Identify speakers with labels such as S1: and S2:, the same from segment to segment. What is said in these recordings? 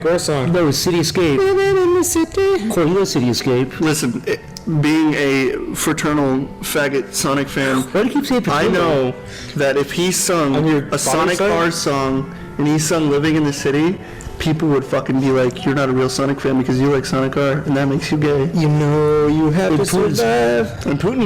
S1: Girl song.
S2: No, it's Cityscape.
S1: Living in the city.
S2: Corey, you know Cityscape.
S3: Listen, being a fraternal faggot Sonic fan,
S2: Why do you keep saying
S3: I
S2: fraternal?
S3: know that if he sung
S1: On your
S3: a Sonic
S1: side?
S3: Cars song and he sung Living in the City, people would fucking be like, you're not a real Sonic fan because you like Sonic Car, and that makes you gay.
S1: You know you have to survive.
S3: And Putin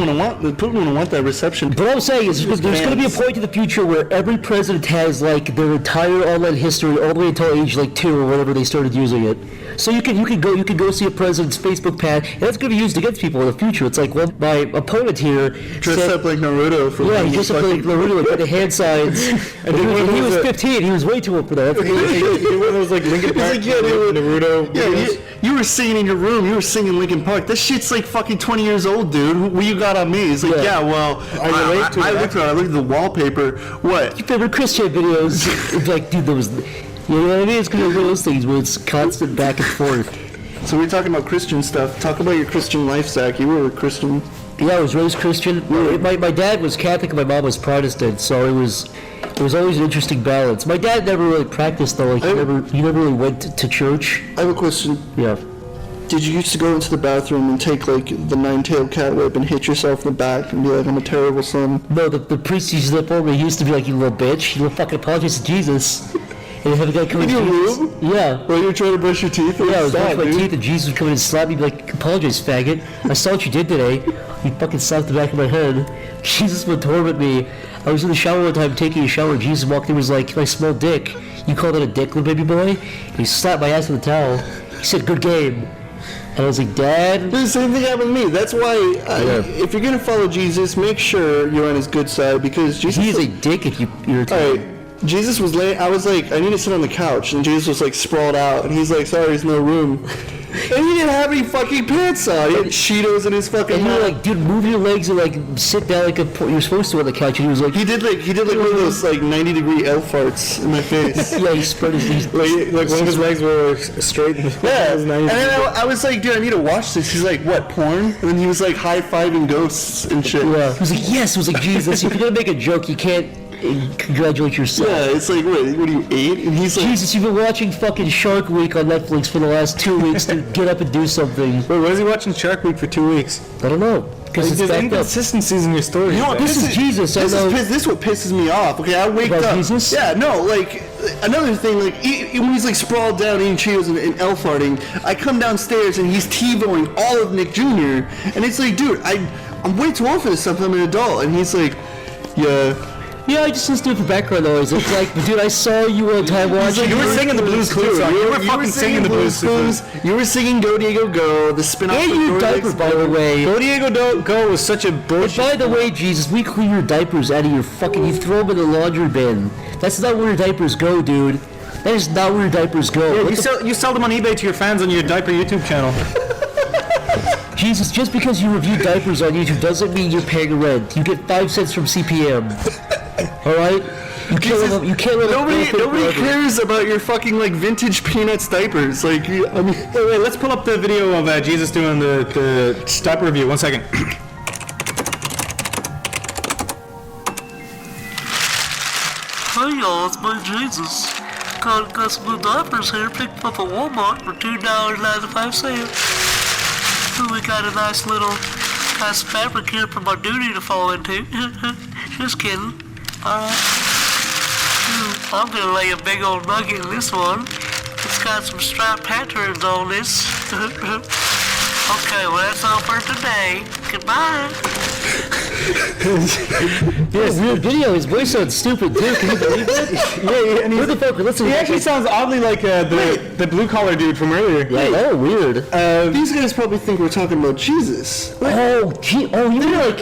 S3: wouldn't want that reception.
S2: But what I'm saying is there's going to be a point in the future where every president has like their entire online history all the way until age like 2 or whatever they started using it. So you can go see a president's Facebook page, and that's going to be used against people in the future. It's like, well, my opponent here
S3: Dressed
S2: said,
S3: up like Naruto for
S2: yeah, he dressed up like Naruto, like with the hand signs. And he was 15. He was way too old for that.
S1: You know one of those like Linkin Park Naruto
S3: Yeah,
S1: videos?
S3: you were singing in your room. You were singing Linkin Park. This shit's like fucking 20 years old, dude. What you got on me? He's like,
S2: Yeah.
S3: yeah, well,
S1: I relate to
S3: I
S1: that.
S3: looked at it. I looked at the wallpaper. What?
S2: Your favorite Christian videos. It's like, dude, there was, you know what I mean? It's going to be one of those things where it's constant back and forth.
S3: So we're talking about Christian stuff. Talk about your Christian life, Zach. You were a Christian.
S2: Yeah, I was raised Christian. My dad was Catholic and my mom was Protestant, so it was always an interesting balance. My dad never really practiced though. Like he never really went to church.
S3: I have a question.
S2: Yeah.
S3: Did you used to go into the bathroom and take like the 9-tailed cat whip and hit yourself in the back and be like, I'm a terrible son?
S2: No, the priest used to for me. He used to be like, you little bitch. You little fucking apologize to Jesus. And have a guy come
S3: In your
S2: Jesus.
S3: room?
S2: Yeah.
S3: While you were trying to brush your teeth?
S2: Yeah, I was
S3: Stop,
S2: brushing my
S3: dude.
S2: teeth and Jesus would come in and slap me and be like, apologize, faggot. I saw what you did today. You fucking slapped the back of my head. Jesus would torment me. I was in the shower one time taking a shower. Jesus walked in and was like, can I smell dick? You call that a dick, little baby boy? And he slapped my ass with a towel. He said, good game. And I was like, Dad?
S3: The same thing happened to me. That's why, if you're gonna follow Jesus, make sure you're on his good side because Jesus.
S2: He is a dick if you irritate him.
S3: Alright, Jesus was late. I was like, I need to sit on the couch, and Jesus was like sprawled out, and he's like, sorry, there's no room. And he didn't have any fucking pants on. He had Cheetos in his fucking
S2: And you were
S3: mouth.
S2: like, dude, move your legs and like sit down like you're supposed to on the couch. And he was like,
S3: He did like one of those like 90-degree elf farts in my face.
S2: yeah, he spread his
S1: Like one of his legs were straight.
S3: Yeah, and then I was like, dude, I need to watch this. He's like, what, porn? And then he was like high-fiving ghosts and shit.
S2: Yeah. He was like, yes. It was like, Jesus, if you're gonna make a joke, you can't congratulate yourself.
S3: Yeah, it's like, what are you, 8? And he's like,
S2: Jesus, you've been watching fucking Shark Week on Netflix for the last 2 weeks to get up and do something.
S1: Wait, was he watching Shark Week for 2 weeks?
S2: I don't know. Because it's
S1: There's
S2: backed up.
S1: inconsistencies in your story.
S3: you know what,
S2: This is Jesus, I know.
S3: This is what pisses me off. Okay, I wake
S2: About
S3: up.
S2: Jesus?
S3: Yeah, no, like another thing, like when he's like sprawled down eating Cheetos and elf farting, I come downstairs and he's TiVoing all of Nick Jr. And it's like, dude, I'm way too old for this stuff. I'm an adult, and he's like, yeah.
S2: Yeah, I just listen to it for background noise. It's like, dude, I saw you one time watching.
S1: You were singing the Blues Clues song. You were fucking singing the Blues Clues.
S3: You were singing Go Diego Go, the spin-off.
S2: And
S3: of
S2: your
S3: Dora the
S2: diaper, by the
S3: Explorer.
S2: way.
S1: Go Diego Go was such a
S2: And
S1: bullshit.
S2: by the way, Jesus, we clean your diapers out of your fucking. You throw them in the laundry bin. That's not where your diapers go, dude. That is not where your diapers go. What the
S1: You sell them on eBay to your fans on your diaper YouTube channel.
S2: Jesus, just because you review diapers on YouTube doesn't mean you're paying rent. You get 5 cents from CPM. Alright? You can't live up. You can't live up.
S3: Nobody cares about your fucking like vintage Peanuts diapers. Like, I mean,
S1: Wait, let's pull up the video of Jesus doing the diaper review. 1 second.
S4: Hey y'all, it's my Jesus. Got some new diapers here, picked them up at Walmart for $2.95. We got a nice fabric here for my duty to fall into. Just kidding. Alright. I'm gonna lay a big old nugget in this one. It's got some striped patterns on this. Okay, well that's all for today. Goodbye.
S2: Yeah, weird video. His voice sounds stupid too. Can you believe that?
S1: Yeah, and
S2: Where the fuck? Listen.
S1: he actually sounds oddly like the blue collar dude from earlier.
S2: Yeah, oh, weird.
S3: these guys probably think we're talking about Jesus.
S2: You were like,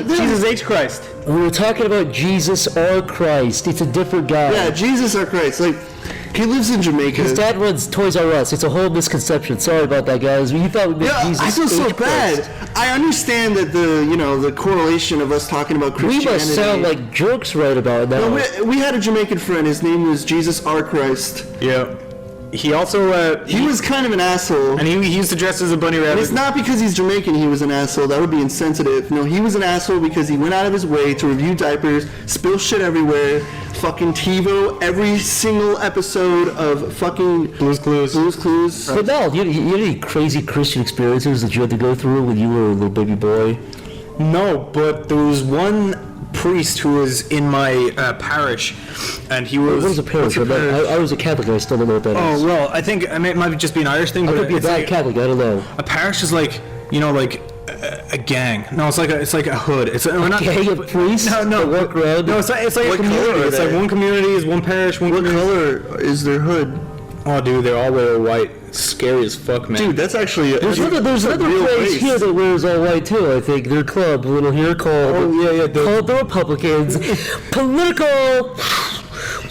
S1: Jesus H. Christ.
S2: we were talking about Jesus or Christ. It's a different guy.
S3: Yeah, Jesus our Christ. Like, he lives in Jamaica.
S2: His dad runs Toys R Us. It's a whole misconception. Sorry about that, guys. You thought we meant
S3: Yeah,
S2: Jesus.
S3: I feel so
S2: H. Christ.
S3: bad. I understand that the correlation of us talking about
S2: We
S3: Christianity.
S2: must sound like jerks right about now.
S3: No, we had a Jamaican friend. His name was Jesus R. Christ.
S1: Yeah. He also
S3: He was kind of an asshole.
S1: and he used to dress as a bunny
S3: And
S1: rabbit.
S3: it's not because he's Jamaican he was an asshole. That would be insensitive. No, he was an asshole because he went out of his way to review diapers, spill shit everywhere, fucking TiVo every single episode of fucking
S1: Blue's Clues.
S2: But no, you had any crazy Christian experiences that you had to go through when you were a little baby boy?
S1: No, but there was one priest who was in my parish, and he was...
S2: What is a parish? I was a Catholic, I still don't know what that is.
S1: Oh, well, I think it might just be an Irish thing,
S2: I
S1: but
S2: could be a
S1: it's
S2: bad
S1: like,
S2: Catholic, I don't know.
S1: a parish is like, you know, like a gang. No, it's like a hood. It's we're not
S2: Gang of priests
S1: No,
S2: that walk around?
S1: No, it's like a
S3: What
S1: community.
S3: color are
S1: It's like
S3: they?
S1: one community is one parish. One
S3: What
S1: community.
S3: color is their hood?
S1: Oh, dude, they're all wear white. Scary as fuck, man.
S3: Dude, that's actually
S2: There's another
S3: real
S2: place
S3: race.
S2: here that wears all white too, I think. Their club, a little here called...
S1: Oh, yeah,
S2: called the Republicans. Political!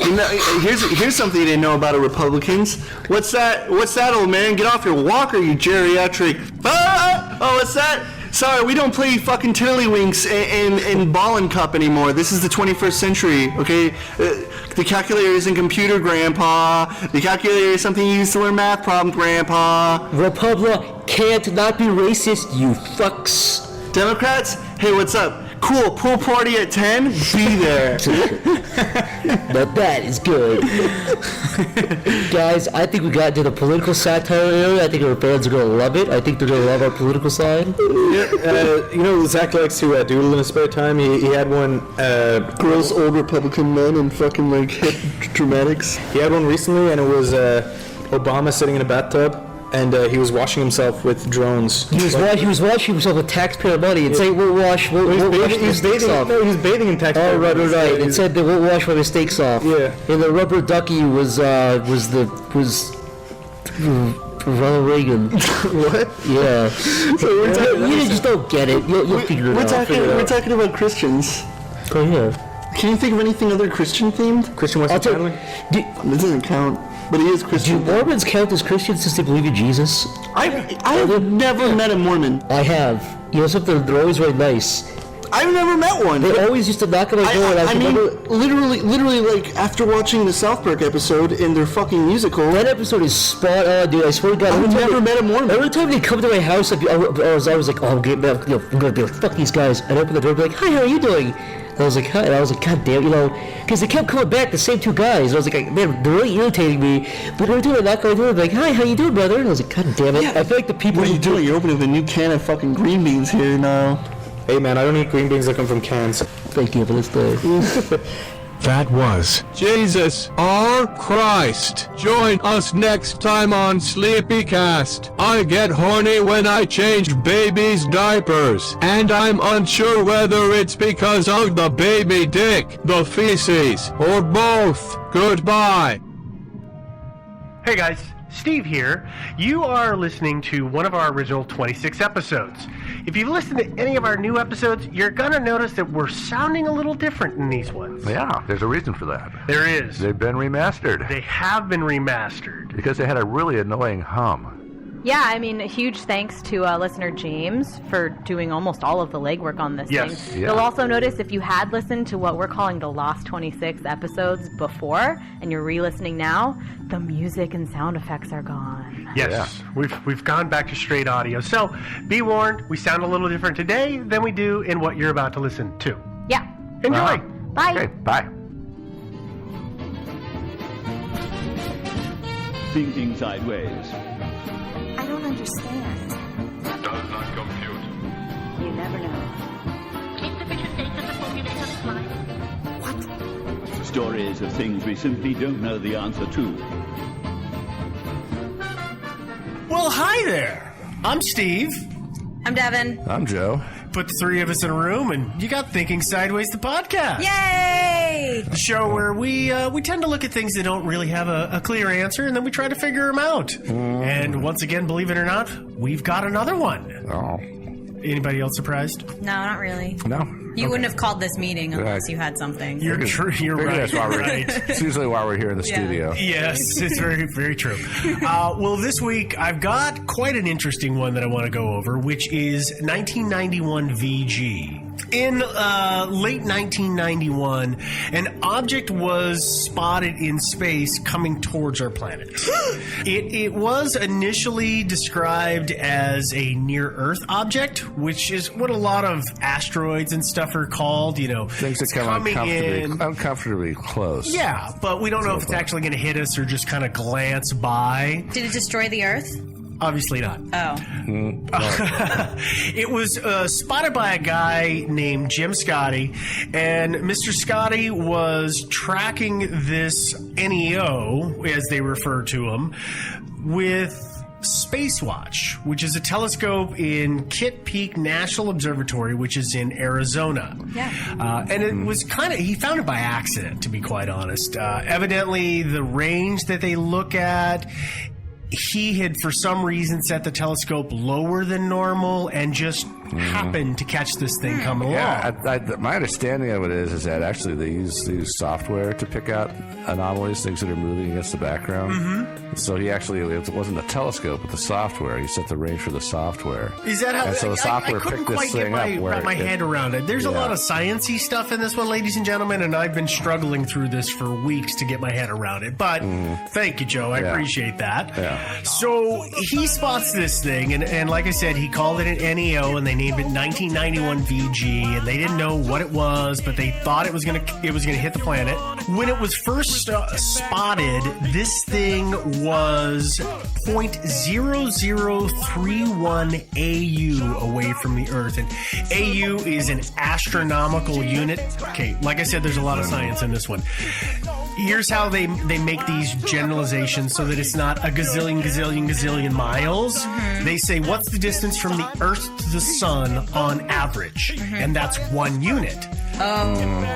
S3: You know, here's something you didn't know about Republicans. What's that, old man? Get off your walker, you geriatric. Oh, what's that? Sorry, we don't play fucking tiddlywinks in Ball and Cup anymore. This is the 21st century, okay? The calculator isn't computer, Grandpa. The calculator is something you use to learn math problems, Grandpa.
S2: Republic can't not be racist, you fucks.
S3: Democrats, hey, what's up? Cool, pool party at 10? Be there.
S2: Now that is good. Guys, I think we got into the political satire area. I think our fans are going to love it. I think they're going to love our political side.
S1: You know, Zach likes to doodle in his spare time. He had one.
S3: Gross old Republican men and fucking like hip dramatics.
S1: He had one recently, and it was Obama sitting in a bathtub, and he was washing himself with drones.
S2: He was washing himself with taxpayer money and saying, we'll wash
S1: He was
S2: mistakes
S1: bathing.
S2: off.
S1: No, he was bathing in taxpayer.
S2: Oh, right.
S1: money.
S2: It said they won't wash my mistakes off.
S1: Yeah.
S2: And the rubber ducky was Ronald Reagan.
S3: What?
S2: Yeah.
S3: So we're talking,
S2: You just don't get it. You'll figure it out.
S3: we're talking about Christians.
S2: Oh, yeah.
S3: Can you think of anything other Christian themed?
S1: Christian Western
S2: I'll tell
S1: Family.
S3: It doesn't count, but it is
S2: Do
S3: Christian.
S2: Mormons count as Christians since they believe in Jesus?
S3: I've never met a Mormon.
S2: I have. You know something? They're always very nice.
S3: I've never met one.
S2: They always used to knock on my door, and
S3: I mean,
S2: remember
S3: literally, like after watching the South Park episode in their fucking musical.
S2: that episode is spot on, dude. I swear to God.
S3: I've
S2: every time
S3: never
S2: they-
S3: met a Mormon.
S2: Every time they come to my house, I was like, oh, I'm gonna be like, fuck these guys. And I open the door, and be like, hi, how are you doing? And I was like, hi. And I was like, god damn, because they kept coming back, the same two guys. And I was like, man, they're really irritating me. But every time I knock on the door, I'd be like, hi, how you doing, brother? And I was like, god damn it.
S3: Yeah.
S2: I feel like the people
S3: What are you doing? You're opening a new can of fucking green beans here now.
S1: Hey man, I don't eat green beans that come from cans.
S2: Thank you for this day.
S5: That was Jesus our Christ. Join us next time on Sleepycast. I get horny when I change babies' diapers, and I'm unsure whether it's because of the baby dick, the feces, or both. Goodbye.
S6: Hey guys, Steve here. You are listening to one of our original 26 episodes. If you've listened to any of our new episodes, you're gonna notice that we're sounding a little different in these ones.
S7: Yeah, there's a reason for that.
S6: There is.
S7: They've been remastered
S6: They have been remastered.
S7: because they had a really annoying hum.
S8: Yeah, I mean, a huge thanks to listener James for doing almost all of the legwork on this
S6: Yes,
S8: thing.
S7: yeah.
S8: You'll also notice if you had listened to what we're calling the Lost 26 episodes before, and you're re-listening now, the music and sound effects are gone.
S6: Yes, we've gone back to straight audio. So be warned, we sound a little different today than we do in what you're about to listen to.
S8: Yeah.
S6: Enjoy.
S7: Uh-huh.
S8: Bye.
S7: Okay, bye.
S9: Thinking Sideways.
S10: I don't understand.
S5: Does not compute.
S8: You never know.
S10: Insufficient data to formulate a reply. What?
S9: Stories of things we simply don't know the answer to.
S6: Well, hi there. I'm Steve.
S8: I'm Devin.
S7: I'm Joe.
S6: Put the three of us in a room, and you got Thinking Sideways, the podcast.
S8: Yay!
S6: The show where we tend to look at things that don't really have a clear answer, and then we try to figure them out. And once again, believe it or not, we've got another one.
S7: Oh,
S6: Anybody else surprised?
S11: No, not really.
S7: no.
S11: You wouldn't have called this meeting unless
S7: Right.
S11: you had something.
S6: You're true. You're
S7: Figure
S6: right.
S7: that's why we're,
S6: right.
S7: It's usually why we're here in the studio.
S6: Yes, it's very, very true. Well, this week I've got quite an interesting one that I want to go over, which is 1991 VG. In late 1991, an object was spotted in space coming towards our planet. It was initially described as a near-Earth object, which is what a lot of asteroids and stuff are called. You know,
S7: Things that
S6: it's
S7: come
S6: coming
S7: uncomfortably close.
S6: Yeah, but we don't know if it's actually going to hit us or just kind of glance by.
S11: Did it destroy the Earth?
S6: Obviously not.
S11: Oh.
S6: It was spotted by a guy named Jim Scotty, and Mr. Scotty was tracking this NEO, as they refer to him, with Spacewatch, which is a telescope in Kitt Peak National Observatory, which is in Arizona.
S11: Yeah.
S6: And it was he found it by accident, to be quite honest. Evidently, the range that they look at, he had for some reason set the telescope lower than normal and just happened to catch this thing coming along.
S7: Yeah, my understanding of it is that actually they use software to pick out anomalies, things that are moving against the background.
S6: Mm-hmm.
S7: So it wasn't the telescope, but the software. He set the range for the software.
S6: Is that how?
S7: And so the software
S6: I couldn't
S7: picked this
S6: quite get
S7: thing
S6: wrap my head around it. There's a lot of sciencey stuff in this one, ladies and gentlemen, and I've been struggling through this for weeks to get my head around it. But thank you, Joe. I appreciate that.
S7: Yeah.
S6: So he spots this thing, and like I said, he called it an NEO, and they named it 1991 VG, and they didn't know what it was, but they thought it was gonna hit the planet. When it was first spotted, this thing was 0.0031 AU away from the Earth, and AU is an astronomical unit. Okay, like I said, there's a lot of science in this one. Here's how they make these generalizations so that it's not a gazillion miles. They say, what's the distance from the Earth to the Sun on average? And that's 1 unit.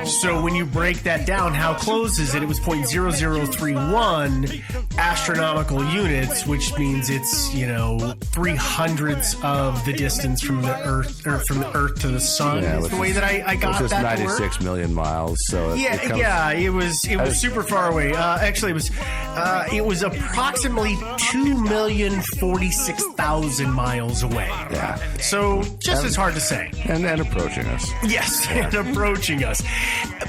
S6: So when you break that down, how close is it? It was 0.0031 astronomical units, which means it's 300ths of the distance from the Earth, or from the Earth to the Sun. Is the way that I got
S7: which is
S6: that
S7: 96 million miles. So
S6: it was super far away. Actually, it was approximately 2,046,000 miles away.
S7: Yeah.
S6: So just as hard to say.
S7: And approaching us.
S6: Yes, and approaching us.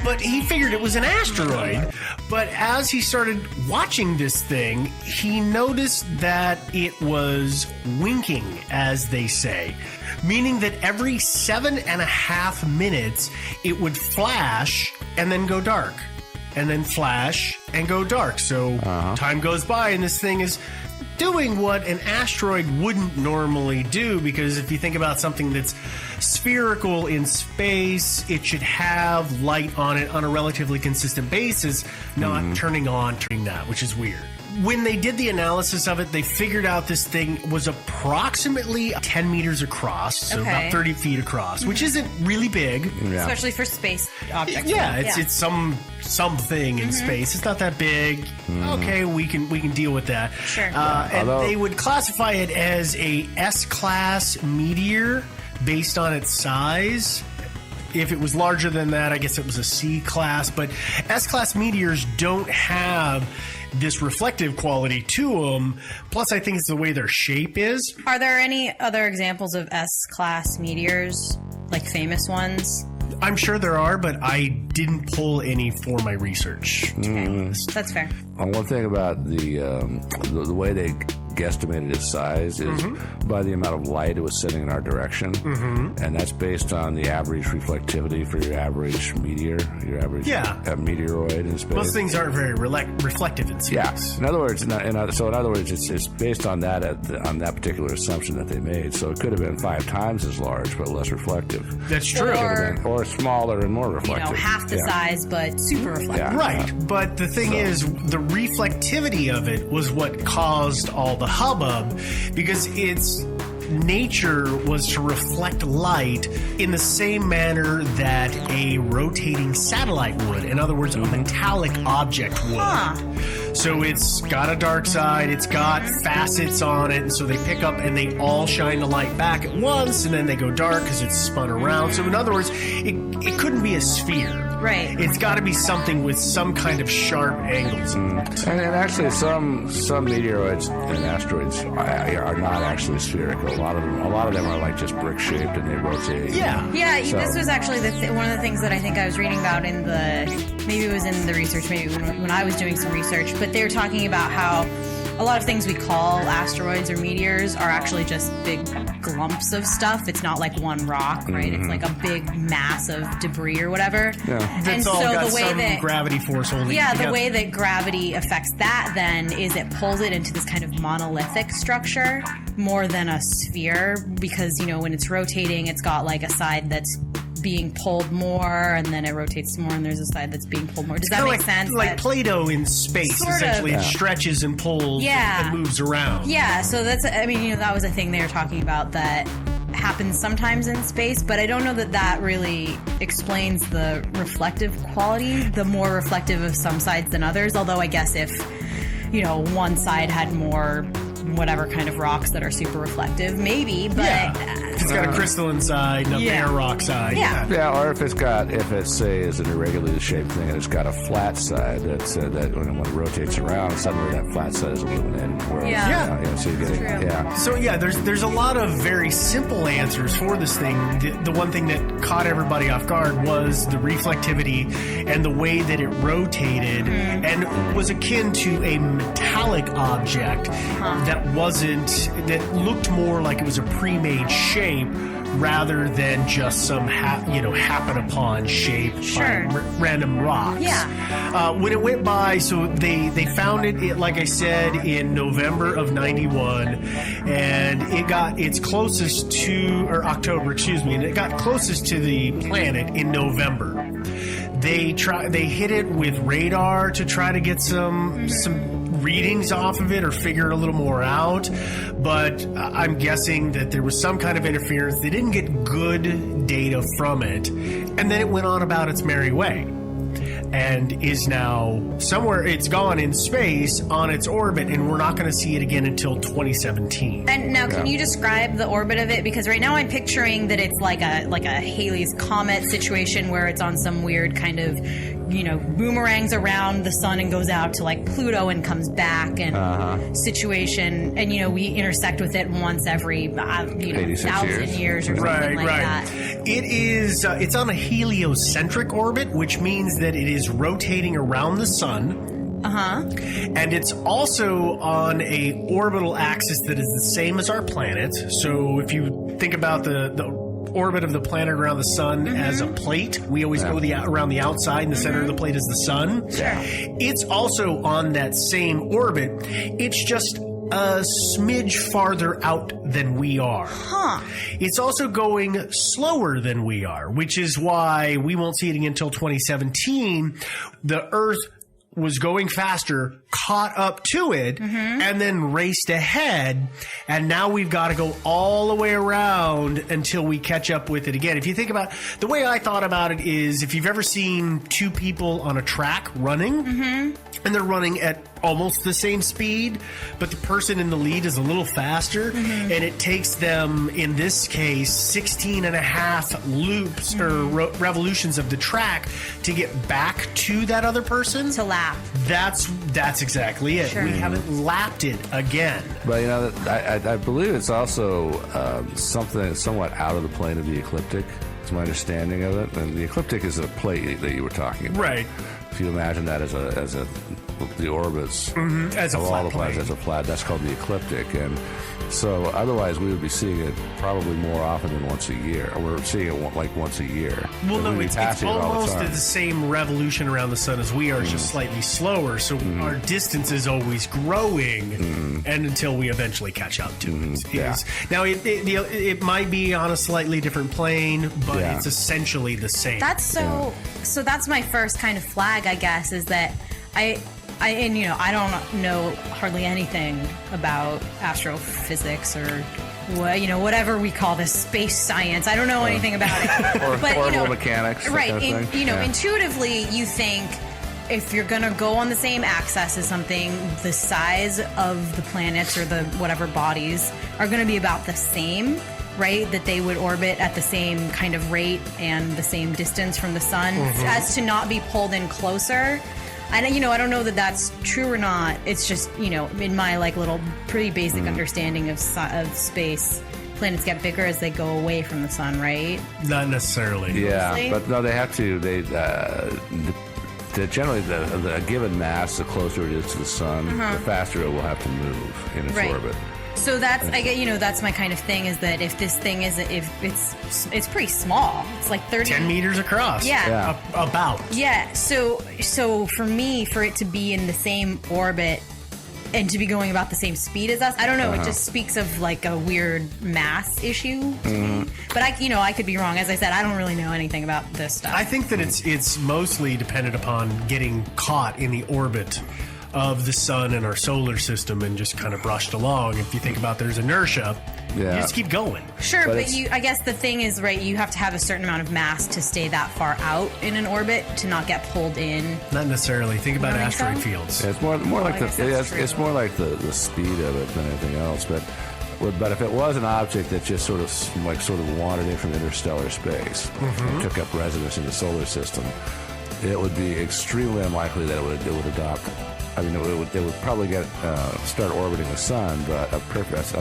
S6: But he figured it was an asteroid. But as he started watching this thing, he noticed that it was winking, as they say. Meaning that every 7.5 minutes, it would flash and then go dark. And then flash and go dark. So time goes by and this thing is doing what an asteroid wouldn't normally do, because if you think about something that's spherical in space, it should have light on it on a relatively consistent basis, not turning that, which is weird. When they did the analysis of it, they figured out this thing was approximately 10 meters across, so about 30 feet across, which isn't really big.
S11: Yeah. Especially for space objects.
S6: Yeah, it's something in space. It's not that big. Okay, we can deal with that.
S11: Sure.
S6: And they would classify it as a S-class meteor based on its size. If it was larger than that, I guess it was a C-class. But S-class meteors don't have this reflective quality to them. Plus, I think it's the way their shape is.
S11: Are there any other examples of S-class meteors, like famous ones?
S6: I'm sure there are, but I didn't pull any for my research, to be honest.
S11: That's fair.
S7: One thing about the way they guesstimated its size is by the amount of light it was sending in our direction, and that's based on the average reflectivity for your average meteor, your average meteoroid in space.
S6: Most things aren't very reflective in space.
S7: Yeah. In other words, it's based on on that particular assumption that they made. So it could have been 5 times as large but less reflective.
S6: That's true.
S7: Or smaller and more reflective.
S11: Half the size but super reflective.
S6: Yeah. Right. But the thing is, the reflectivity of it was what caused all the hubbub, because its nature was to reflect light in the same manner that a rotating satellite would. In other words, a metallic object would. So it's got a dark side, it's got facets on it, and so they pick up and they all shine the light back at once, and then they go dark because it's spun around. So in other words, it couldn't be a sphere.
S11: Right.
S6: It's got to be something with some kind of sharp angles.
S7: And actually, some meteoroids and asteroids are not actually spherical. A lot of them are like just brick shaped and they rotate.
S6: Yeah.
S11: Yeah,
S7: So-
S11: this was actually one of the things that I think I was reading about in maybe it was in the research, maybe when I was doing some research, but they were talking about how a lot of things we call asteroids or meteors are actually just big glumps of stuff. It's not like one rock, right? It's like a big mass of debris or whatever.
S7: Yeah.
S11: And
S6: It's all
S11: so
S6: got
S11: the way
S6: some
S11: that
S6: gravity force holding it
S11: yeah, the
S6: together.
S11: way that gravity affects that then is it pulls it into this kind of monolithic structure more than a sphere, because when it's rotating, it's got like a side that's being pulled more, and then it rotates more, and there's a side that's being pulled more. Does that
S6: Kinda
S11: make
S6: like,
S11: sense?
S6: Like
S11: That-
S6: Play-Doh in space,
S11: Sort of.
S6: essentially. It stretches and pulls
S11: Yeah.
S6: and moves around.
S11: Yeah, so that's, that was a thing they were talking about that happens sometimes in space, but I don't know that really explains the reflective quality, the more reflective of some sides than others, although I guess if, one side had more whatever kind of rocks that are super reflective, maybe, but...
S6: It's got a crystalline side and a bare rock side.
S11: Yeah.
S7: Yeah, or if it say is an irregularly shaped thing and it's got a flat side that when it rotates around, suddenly that flat side is illuminated. Whereas,
S11: Yeah.
S7: so you're getting,
S11: true.
S7: yeah.
S6: So yeah, there's a lot of very simple answers for this thing. The one thing that caught everybody off guard was the reflectivity and the way that it rotated and was akin to a metallic object that looked more like it was a pre-made shape rather than just some happen upon shape by random rocks.
S11: Yeah.
S6: When it went by, so they found it, like I said, in November of '91, and it's closest to, or October, excuse me, and it got closest to the planet in November. They hit it with radar to try to get some readings off of it or figure it a little more out, but I'm guessing that there was some kind of interference. They didn't get good data from it, and then it went on about its merry way and is now somewhere. It's gone in space on its orbit, and we're not going to see it again until 2017.
S11: And now, can you describe the orbit of it? Because right now I'm picturing that it's like a Halley's Comet situation where it's on some weird kind of, boomerangs around the sun and goes out to like Pluto and comes back and situation. And, we intersect with it once every, 1,000 years or something like that.
S6: It is. It's on a heliocentric orbit, which means that it is rotating around the sun. And it's also on a orbital axis that is the same as our planet. So if you think about the orbit of the planet around the sun as a plate, we always go around the outside, and the center of the plate is the sun. It's also on that same orbit. It's just a smidge farther out than we are. It's also going slower than we are, which is why we won't see it again until 2017. The Earth was going faster, caught up to it, and then raced ahead. And now we've got to go all the way around until we catch up with it again. If you think about the way I thought about it is, if you've ever seen two people on a track running, and they're running at almost the same speed, but the person in the lead is a little faster, and it takes them, in this case, 16 and a half loops or revolutions of the track to get back to that other person.
S11: To lap.
S6: That's exactly it.
S11: Sure.
S6: We haven't lapped it again.
S7: But I believe it's also something somewhat out of the plane of the ecliptic. It's my understanding of it. And the ecliptic is a plate that you were talking about.
S6: Right.
S7: If you imagine that as the orbits
S6: As a
S7: of all
S6: flat
S7: the planets
S6: plane.
S7: as a flat, that's called the ecliptic. And so otherwise we would be seeing it probably more often than once a year. Or we're seeing it like once a year.
S6: Well,
S7: But
S6: no,
S7: we'd be
S6: it's
S7: passing it all the
S6: almost
S7: time.
S6: at the same revolution around the sun as we are, it's just slightly slower. So our distance is always growing, and until we eventually catch up to it. Now, it might be on a slightly different plane, but it's essentially the same.
S11: That's so that's my first kind of flag, I guess, is that I don't know hardly anything about astrophysics or whatever we call this, space science. I don't know anything about it.
S7: Or
S11: but,
S7: orbital mechanics. that
S11: right.
S7: kind of thing.
S11: Intuitively, you think if you're going to go on the same axis as something, the size of the planets or the whatever bodies are going to be about the same. right? That they would orbit at the same kind of rate and the same distance from the sun as to not be pulled in closer. I don't know that that's true or not. It's just, in my like little pretty basic understanding of space, planets get bigger as they go away from the sun, right?
S6: Not necessarily.
S7: Yeah,
S11: Mostly?
S7: but no, they have to. Generally, the given mass, the closer it is to the sun, the faster it will have to move in its orbit.
S11: So that's that's my kind of thing, is that if this thing it's pretty small. It's like
S6: 10 meters across.
S11: Yeah.
S6: About.
S11: Yeah. So for me, for it to be in the same orbit and to be going about the same speed as us, I don't know. It just speaks of like a weird mass issue to me. But I could be wrong. As I said, I don't really know anything about this stuff.
S6: I think that it's mostly dependent upon getting caught in the orbit of the sun and our solar system and just kind of brushed along. If you think about there's inertia, you just keep going.
S11: Sure, but I guess the thing is, right, you have to have a certain amount of mass to stay that far out in an orbit to not get pulled in.
S6: Not necessarily. Think about
S11: You don't
S6: asteroid
S11: think so?
S6: fields.
S7: Yeah, it's more like
S11: I guess that's
S7: it's
S11: true.
S7: more like the speed of it than anything else. But if it was an object that just sort of wandered in from interstellar space and took up residence in the solar system, it would be extremely unlikely that it would adopt. I mean, it would probably start orbiting the sun, but a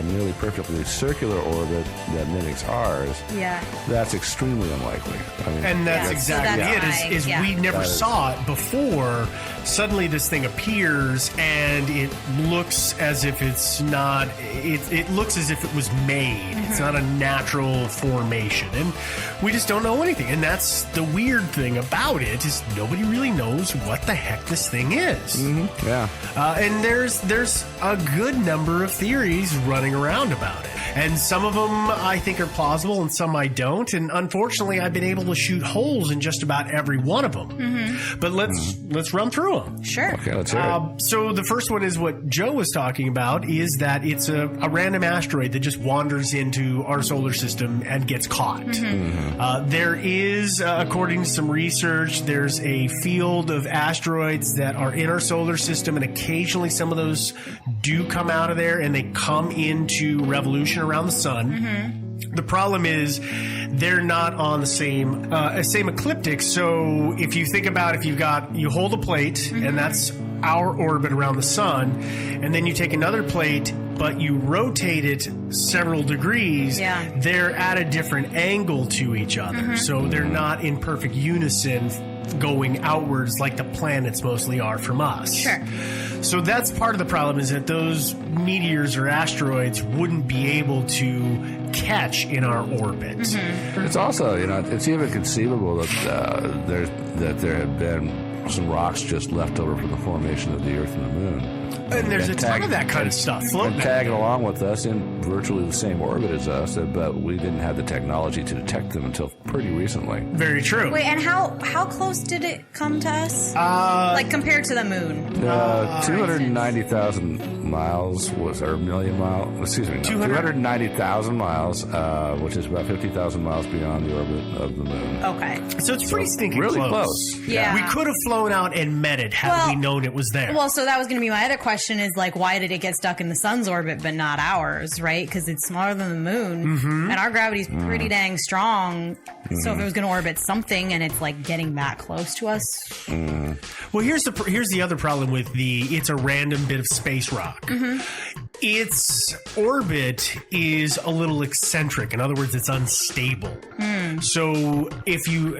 S7: nearly perfectly circular orbit that mimics ours.
S11: Yeah.
S7: That's extremely unlikely. I mean,
S6: And that's exactly
S11: that's
S6: it.
S11: why,
S6: We never saw it before. Suddenly, this thing appears, and it looks as if it's not. It looks as if it was made. It's not a natural formation, and we just don't know anything. And that's the weird thing about it, is nobody really knows what the heck this thing is.
S7: Yeah.
S6: And there's a good number of theories running around about it. And some of them I think are plausible and some I don't. And unfortunately, I've been able to shoot holes in just about every one of them. But let's run through them.
S11: Sure.
S7: Okay, let's hear it.
S6: So the first one is what Joe was talking about, is that it's a random asteroid that just wanders into our solar system and gets caught. There is, according to some research, there's a field of asteroids that are in our solar system, and occasionally some of those do come out of there and they come into revolution around the sun. The problem is they're not on the same ecliptic. So if you think about, you hold a plate and that's our orbit around the sun, and then you take another plate but you rotate it several degrees, they're at a different angle to each other. So they're not in perfect unison going outwards like the planets mostly are from us.
S11: Sure.
S6: So that's part of the problem, is that those meteors or asteroids wouldn't be able to catch in our orbit.
S7: It's also, it's even conceivable that there have been some rocks just left over from the formation of the Earth and the Moon.
S6: And there's a ton of that kind of stuff floating.
S7: And tagging along with us in virtually the same orbit as us, but we didn't have the technology to detect them until pretty recently.
S6: Very true.
S11: Wait, and how close did it come to us? Like compared to the moon?
S7: 290,000 miles or million miles. Excuse me, 290,000 miles, which is about 50,000 miles beyond the orbit of the moon.
S11: Okay.
S6: So it's pretty stinking
S7: really close.
S11: Yeah.
S6: We could have flown out and met it had we known it was there.
S11: Well, so that was going to be my other question, is like, why did it get stuck in the sun's orbit but not ours, right? Because it's smaller than the moon, and our gravity's pretty dang strong. So if it was going to orbit something and it's like getting that close to us.
S6: Well, here's the other problem with it's a random bit of space rock. Its orbit is a little eccentric. In other words, it's unstable. So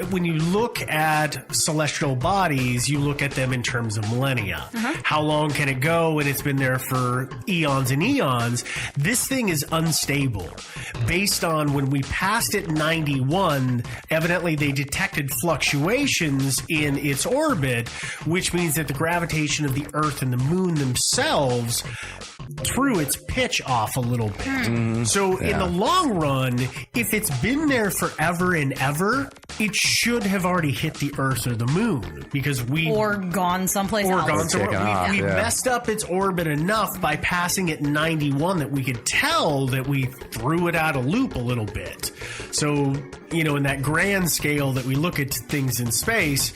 S6: when you look at celestial bodies, you look at them in terms of millennia. How long can it go? And it's been there for eons and eons. This thing is unstable. Based on when we passed it 91, evidently they detected fluctuations in its orbit, which means that the gravitation of the Earth and the Moon themselves threw its pitch off a little bit. So in the long run, if it's been there forever and ever, it should have already hit the Earth or the Moon, because
S11: or gone someplace else.
S6: We messed up its orbit enough by passing it 91 that we could tell that we threw it out of loop a little bit. So, in that grand scale that we look at things in space,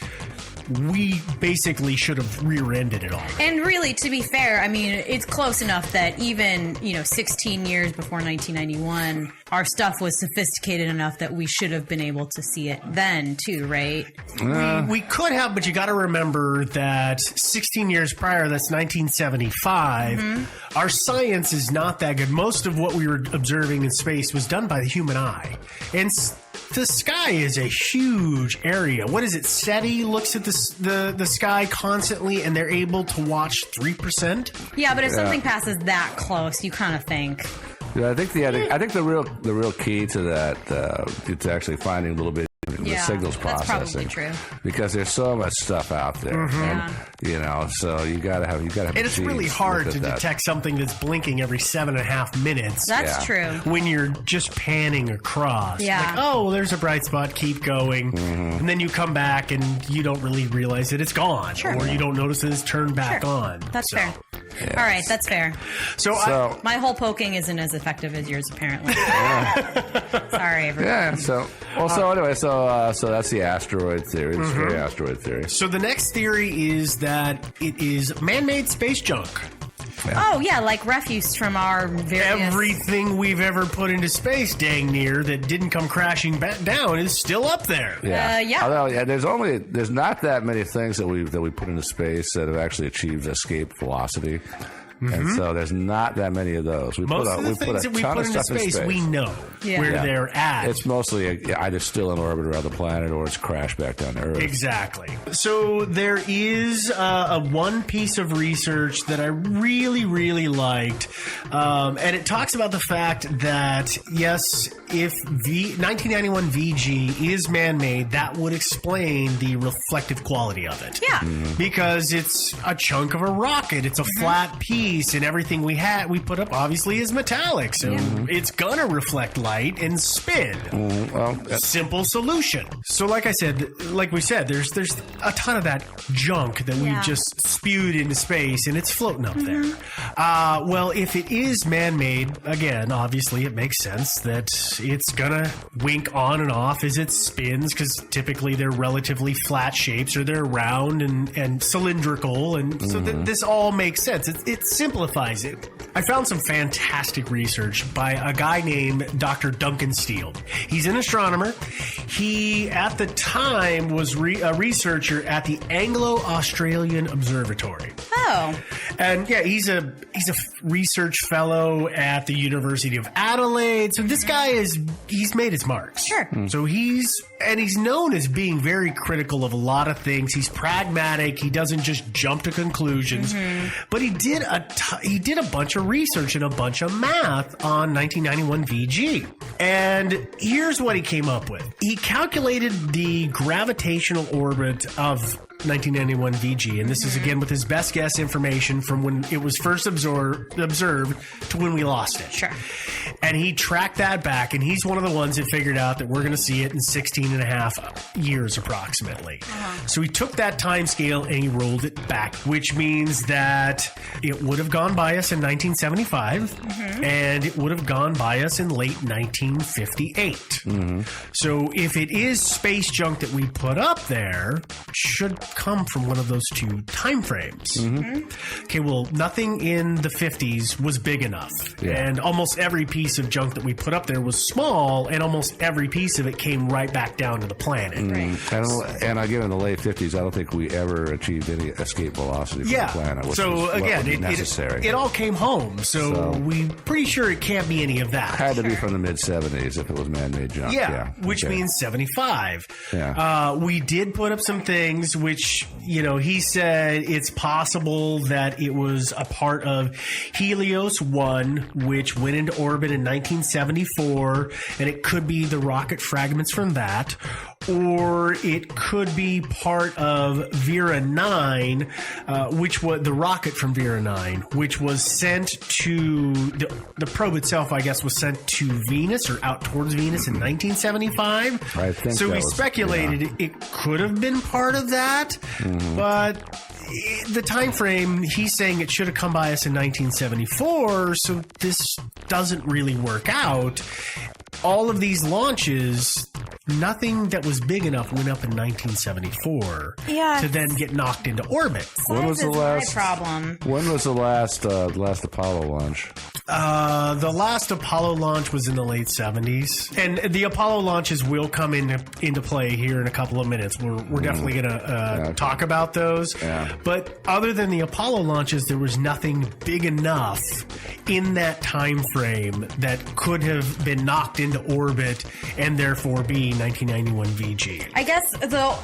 S6: we basically should have rear-ended it all.
S11: And really, to be fair, I mean, it's close enough that even, 16 years before 1991, our stuff was sophisticated enough that we should have been able to see it then, too, right?
S6: We could have, but you got to remember that 16 years prior, that's 1975, our science is not that good. Most of what we were observing in space was done by the human eye. And the sky is a huge area. What is it? SETI looks at the sky constantly, and they're able to watch 3%.
S11: Yeah, but if something passes that close, you kind of think.
S7: Yeah, I think the real key to that it's actually finding a little bit the signals processing.
S11: That's probably true.
S7: Because there's so much stuff out there, and so you gotta have.
S6: And it's really hard to detect something that's blinking every 7.5 minutes.
S11: That's true.
S6: When you're just panning across,
S11: Yeah.
S6: like, oh, there's a bright spot, keep going, and then you come back and you don't really realize that it's gone, or you don't notice that it's turned back on.
S11: That's fair. All right, that's fair.
S6: So
S11: my whole poking isn't as effective as yours, apparently. Sorry, everyone.
S7: Yeah. So anyway, so that's the asteroid theory, the stray asteroid theory.
S6: So the next theory is that it is man-made space junk.
S7: Yeah.
S11: Oh, yeah, like refuse from our various...
S6: Everything we've ever put into space, dang near, that didn't come crashing back down is still up there.
S11: Yeah.
S7: Although, there's not that many things that we put into space that have actually achieved escape velocity. And so there's not that many of those.
S6: Most of the things that we put into space, we know where they're at.
S7: It's mostly either still in orbit around the planet or it's crashed back down to Earth.
S6: Exactly. So there is a one piece of research that I really, really liked. And it talks about the fact that, yes, if 1991 VG is man-made, that would explain the reflective quality of it.
S11: Yeah.
S6: Because it's a chunk of a rocket. It's a flat piece. And everything we put up obviously is metallic, so it's gonna reflect light and spin. Simple solution. So, like we said, there's a ton of that junk that we just spewed into space, and it's floating up there. Well, if it is man-made, again, obviously it makes sense that it's gonna wink on and off as it spins, because typically they're relatively flat shapes, or they're round and cylindrical, and so this all makes sense. It simplifies it. I found some fantastic research by a guy named Dr. Duncan Steele. He's an astronomer. He, at the time, was a researcher at the Anglo-Australian Observatory.
S11: Oh.
S6: And yeah, he's a research fellow at the University of Adelaide. So this guy he's made his marks.
S11: Sure.
S6: So he's known as being very critical of a lot of things. He's pragmatic. He doesn't just jump to conclusions. But he did a bunch of research and a bunch of math on 1991 VG. And here's what he came up with. He calculated the gravitational orbit of 1991 VG, and this is again with his best guess information from when it was first observed to when we lost it.
S11: Sure.
S6: And he tracked that back, and he's one of the ones that figured out that we're going to see it in 16 and a half years approximately. So he took that time scale and he rolled it back, which means that it would have gone by us in 1975 and it would have gone by us in late 1958. So if it is space junk that we put up there, it should come from one of those two time frames. Okay, well, nothing in the 50s was big enough. And almost every piece of junk that we put up there was small, and almost every piece of it came right back down to the planet.
S7: And again, in the late 50s, I don't think we ever achieved any escape velocity from the planet. Which
S6: so
S7: was
S6: again,
S7: necessary.
S6: It all came home. So we're pretty sure it can't be any of that.
S7: Had to be from the mid 70s if it was man-made junk.
S6: Which means 75. We did put up some things which, he said it's possible that it was a part of Helios 1, which went into orbit in 1974, and it could be the rocket fragments from that, or it could be part of Vera 9, which was the rocket from Vera 9, which was sent to the probe itself, I guess, was sent to Venus or out towards Venus in 1975.
S7: I think
S6: so we speculated it could have been part of that, but the time frame, he's saying it should have come by us in 1974, so this doesn't really work out. All of these launches, nothing that was big enough went up in 1974
S11: Yeah.
S6: to then get knocked into orbit.
S7: When was the last
S11: problem?
S7: When was the last Apollo launch?
S6: The last Apollo launch was in the late 70s, and the Apollo launches will come into play here in a couple of minutes. We're definitely going to talk about those.
S7: Yeah.
S6: But other than the Apollo launches, there was nothing big enough in that time frame that could have been knocked into orbit and therefore be 1991 VG.
S11: I guess though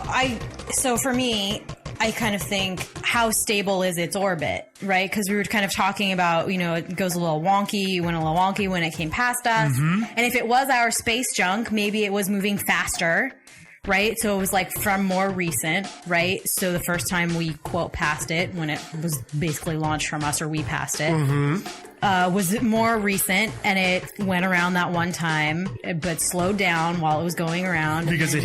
S11: so for me, I kind of think, how stable is its orbit, right? Because we were kind of talking about, it goes a little wonky, went a little wonky when it came past us.
S6: Mm-hmm.
S11: And if it was our space junk, maybe it was moving faster, right? So it was like from more recent, right? So the first time we quote passed it, when it was basically launched from us, or we passed it, was more recent, and it went around that one time, but slowed down while it was going around.
S6: Because it